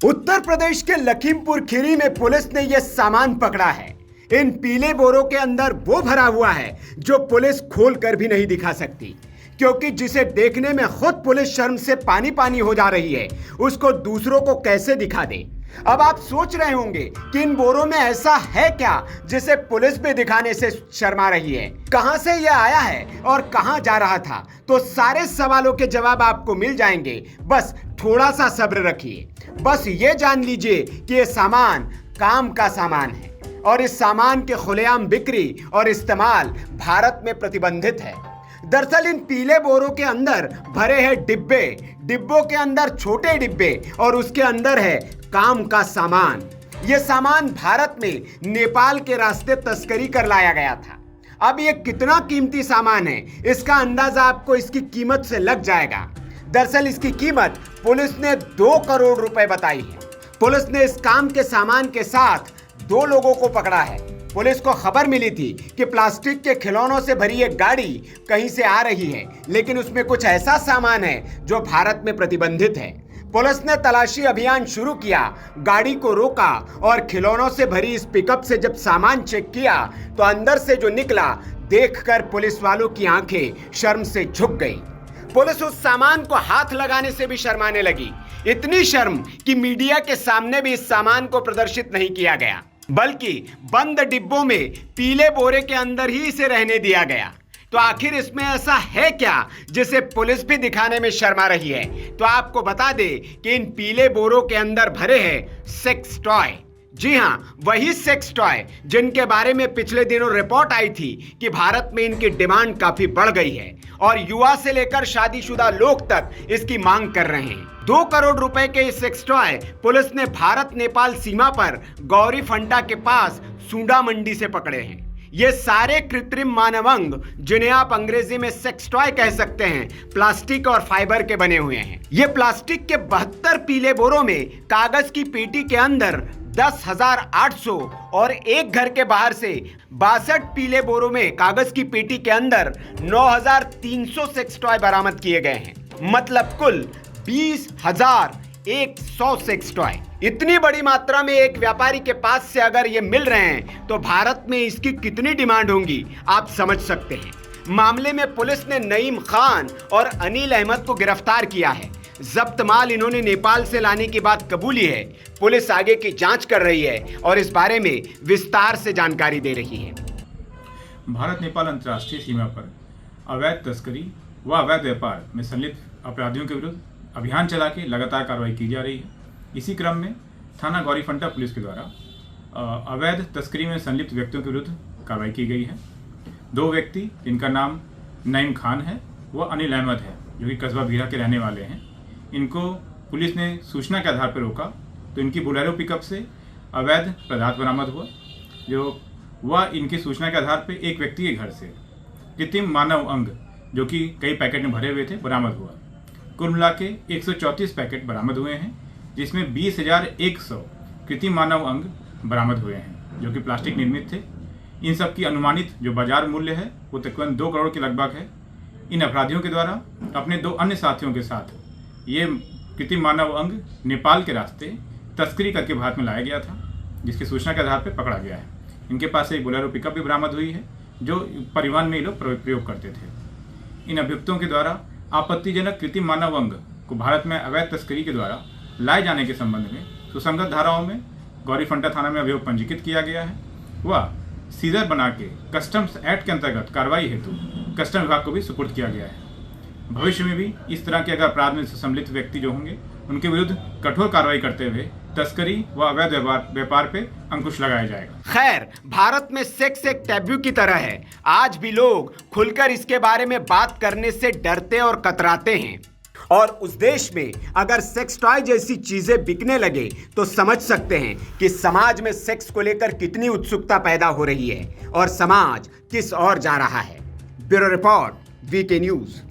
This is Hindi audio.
उत्तर प्रदेश के लखीमपुर खीरी में पुलिस ने यह सामान पकड़ा है। इन पीले बोरों के अंदर वो भरा हुआ है जो पुलिस खोल कर भी नहीं दिखा सकती, क्योंकि जिसे देखने में खुद पुलिस शर्म से पानी पानी हो जा रही है, उसको दूसरों को कैसे दिखा दे। अब आप सोच रहे होंगे कि इन बोरों में ऐसा है क्या जिसे पुलिस भी दिखाने से शर्मा रही है। कहां से यह आया है और कहां जा रहा था, तो सारे सवालों के जवाब आपको मिल जाएंगे। बस थोड़ा सा सब्र रखिए। बस ये जान लीजिए कि ये सामान काम का सामान है और इस सामान के खुलेआम बिक्री और इस्तेमाल भारत में प्रतिबंधित है। दरअसल इन पीले बोरों के अंदर भरे हैं डिब्बे, डिब्बों के अंदर छोटे डिब्बे और उसके अंदर है काम का सामान। यह सामान भारत में नेपाल के रास्ते तस्करी कर लाया गया था। अब ये कितना कीमती सामान है, इसका अंदाजा आपको इसकी कीमत से लग जाएगा। दरअसल इसकी कीमत पुलिस ने 2 करोड़ रुपए बताई है। पुलिस ने इस काम के सामान के साथ 2 लोगों को पकड़ा है। पुलिस को खबर मिली थी कि प्लास्टिक के खिलौनों से भरी एक गाड़ी कहीं से आ रही है, लेकिन उसमें कुछ ऐसा सामान है जो भारत में प्रतिबंधित है। पुलिस ने तलाशी अभियान शुरू किया, गाड़ी को रोका और खिलौनों से भरी इस पिकअप से जब सामान चेक किया तो अंदर से जो निकला देखकर पुलिस वालों की आंखें शर्म से झुक गई। पुलिस उस सामान को हाथ लगाने से भी शर्माने लगी। इतनी शर्म कि मीडिया के सामने भी इस सामान को प्रदर्शित नहीं किया गया, बल्कि बंद डिब्बों में पीले बोरे के अंदर ही इसे रहने दिया गया। तो आखिर इसमें ऐसा है क्या जिसे पुलिस भी दिखाने में शर्मा रही है? तो आपको बता दें कि इन पीले बोरों के अंदर भरे हैं सेक्स टॉय। जी हाँ, वही सेक्स टॉय जिनके बारे में पिछले दिनों रिपोर्ट आई थी कि भारत में इनकी डिमांड काफी बढ़ गई है और युवा से लेकर शादीशुदा लोग तक इसकी मांग कर रहे हैं। 2 करोड़ रुपए के इस सेक्स टॉय पुलिस ने भारत नेपाल सीमा पर गौरी फंटा के पास सूडा मंडी से पकड़े हैं। ये सारे कृत्रिम मानव अंग, जिन्हें आप अंग्रेजी में सेक्स टॉय कह सकते हैं, प्लास्टिक और फाइबर के बने हुए हैं। ये प्लास्टिक के 72 पीले बोरों में कागज की पेटी के अंदर 10,800 और एक घर के बाहर से 62 पीले बोरों में कागज की पेटी के अंदर 9,300 सेक्स टॉय बरामद किए गए हैं। मतलब कुल 20,100 सेक्स टॉय। इतनी बड़ी मात्रा में एक व्यापारी के पास से अगर ये मिल रहे हैं तो भारत में इसकी कितनी डिमांड होगी आप समझ सकते हैं। मामले में पुलिस ने नईम खान और अनिल अहमद को गिरफ्तार किया है। जब्त माल इन्होंने नेपाल से लाने की बात कबूली है। पुलिस आगे की जांच कर रही है और इस बारे में विस्तार से जानकारी दे रही है। भारत नेपाल अंतर्राष्ट्रीय सीमा पर अवैध तस्करी व अवैध व्यापार में संलिप्त अपराधियों के विरुद्ध अभियान चला के लगातार कार्रवाई की जा रही है। इसी क्रम में थाना गौरीफंटा पुलिस के द्वारा अवैध तस्करी में संलिप्त व्यक्तियों के विरुद्ध कार्रवाई की गई है। 2 व्यक्ति, जिनका नाम नईम खान है व अनिल अहमद है, जो कि कस्बा भीरा के रहने वाले हैं, इनको पुलिस ने सूचना के आधार पर रोका तो इनकी बोलेरो पिकअप से अवैध पदार्थ बरामद हुआ, जो वह इनकी सूचना के आधार पर एक व्यक्ति के घर से कृत्रिम मानव अंग, जो कि कई पैकेट में भरे हुए थे, बरामद हुआ। कुल मिला के 134 पैकेट बरामद हुए हैं, जिसमें 20,100 कृत्रिम मानव अंग बरामद हुए हैं, जो कि प्लास्टिक निर्मित थे। इन सब की अनुमानित जो बाजार मूल्य है वो तकरीबन 2 करोड़ के लगभग है। इन अपराधियों के द्वारा अपने 2 अन्य साथियों के साथ ये कृत्रिम मानव अंग नेपाल के रास्ते तस्करी करके भारत में लाया गया था, जिसकी सूचना के आधार पर पकड़ा गया है। इनके पास एक बोलेरो पिकअप भी बरामद हुई है, जो परिवहन में ये लोग प्रयोग करते थे। इन अभियुक्तों के द्वारा आपत्तिजनक कृत्रिम मानव अंग को भारत में अवैध तस्करी के द्वारा लाए जाने के संबंध में सुसंगत धाराओं में गौरीफंटा थाना में अभियोग पंजीकृत किया गया है व सीजर बना के कस्टम्स एक्ट के अंतर्गत कार्रवाई हेतु कस्टम विभाग को भी सुपुर्द किया गया है। भविष्य में भी इस तरह के अगर अपराध में सम्मिलित व्यक्ति जो होंगे, उनके विरुद्ध कठोर कार्रवाई करते हुए तस्करी व अवैध व्यापार पे अंकुश लगाया जाएगा। खैर, भारत में सेक्स एक टैबू की तरह है। आज भी लोग खुलकर इसके बारे में बात करने से डरते और कतराते हैं। और उस देश में अगर सेक्स टॉय जैसी चीजें बिकने लगे तो समझ सकते हैं कि समाज में सेक्स को लेकर कितनी उत्सुकता पैदा हो रही है और समाज किस ओर जा रहा है। Bureau report, VK news.